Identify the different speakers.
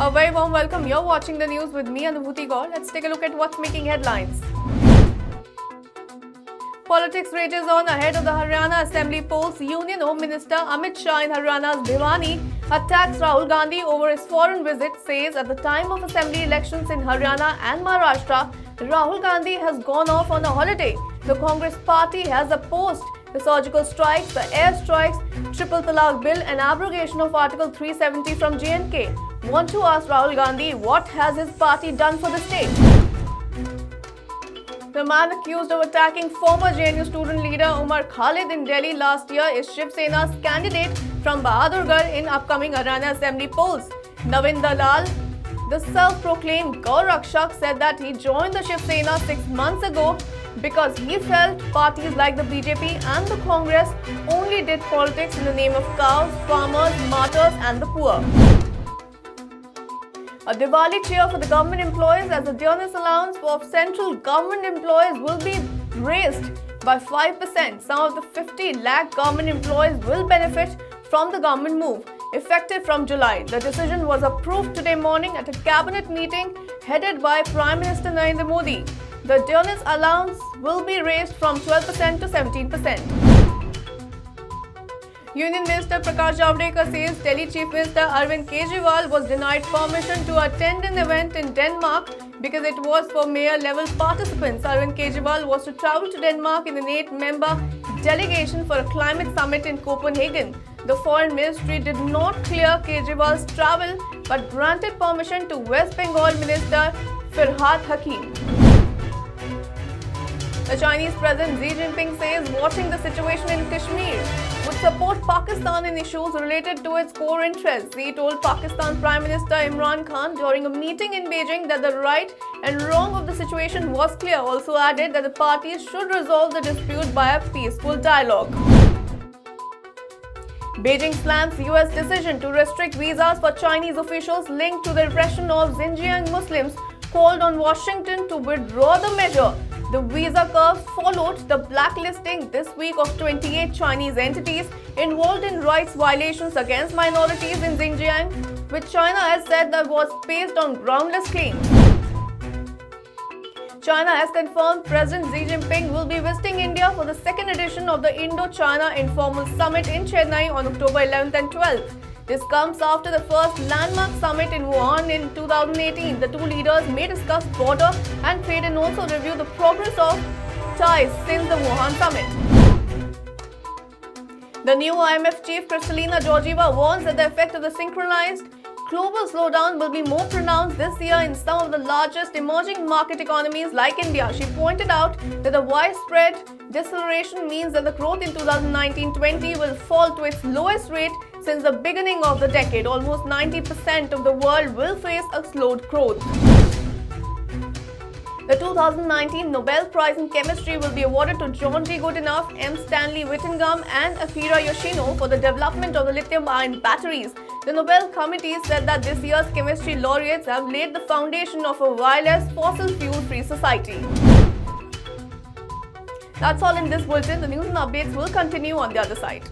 Speaker 1: A very warm welcome. You're watching the news with me, Anubhuti Gaur. Let's take a look at what's making headlines. Politics rages on ahead of the Haryana Assembly polls. Union Home Minister Amit Shah in Haryana's Bhiwani attacks Rahul Gandhi over his foreign visit, says at the time of Assembly elections in Haryana and Maharashtra, Rahul Gandhi has gone off on a holiday. The Congress party has opposed the surgical strikes, the air strikes, triple talaq bill and abrogation of Article 370 from J&K. Want to ask Rahul Gandhi what has his party done for the state? The man accused of attacking former JNU student leader Umar Khalid in Delhi last year is Shiv Sena's candidate from Bahadurgarh in upcoming Haryana Assembly polls. Navin Dalal, the self-proclaimed Gaur Rakshak, said that he joined the Shiv Sena 6 months ago because he felt parties like the BJP and the Congress only did politics in the name of cows, farmers, martyrs and the poor. A Diwali cheer for the government employees as the dearness allowance for central government employees will be raised by 5%. Some of the 50 lakh government employees will benefit from the government move, effective from July. The decision was approved today morning at a cabinet meeting headed by Prime Minister Narendra Modi. The dearness allowance will be raised from 12% to 17%. Union Minister Prakash Javadekar says Delhi Chief Minister Arvind Kejriwal was denied permission to attend an event in Denmark because it was for mayor-level participants. Arvind Kejriwal was to travel to Denmark in an 8-member delegation for a climate summit in Copenhagen. The Foreign Ministry did not clear Kejriwal's travel but granted permission to West Bengal Minister Firhad Hakim. The Chinese President Xi Jinping says watching the situation in Kashmir would support Pakistan in issues related to its core interests. Xi told Pakistan Prime Minister Imran Khan during a meeting in Beijing that the right and wrong of the situation was clear. Also added that the parties should resolve the dispute by a peaceful dialogue. Beijing slams US decision to restrict visas for Chinese officials linked to the repression of Xinjiang Muslims, called on Washington to withdraw the measure. The visa curve followed the blacklisting this week of 28 Chinese entities involved in rights violations against minorities in Xinjiang, which China has said that was based on groundless claims. China has confirmed President Xi Jinping will be visiting India for the second edition of the Indo-China Informal Summit in Chennai on October 11th and 12th. This comes after the first landmark summit in Wuhan in 2018. The two leaders may discuss border and trade and also review the progress of ties since the Wuhan summit. The new IMF chief Kristalina Georgieva warns that the effect of the synchronized global slowdown will be more pronounced this year in some of the largest emerging market economies like India. She pointed out that the widespread deceleration means that the growth in 2019-20 will fall to its lowest rate since the beginning of the decade. Almost 90% of the world will face a slowed growth. The 2019 Nobel Prize in Chemistry will be awarded to John D. Goodenough, M. Stanley Whittingham and Akira Yoshino for the development of the lithium-ion batteries. The Nobel Committee said that this year's chemistry laureates have laid the foundation of a wireless, fossil fuel-free society. That's all in this bulletin. The news and updates will continue on the other side.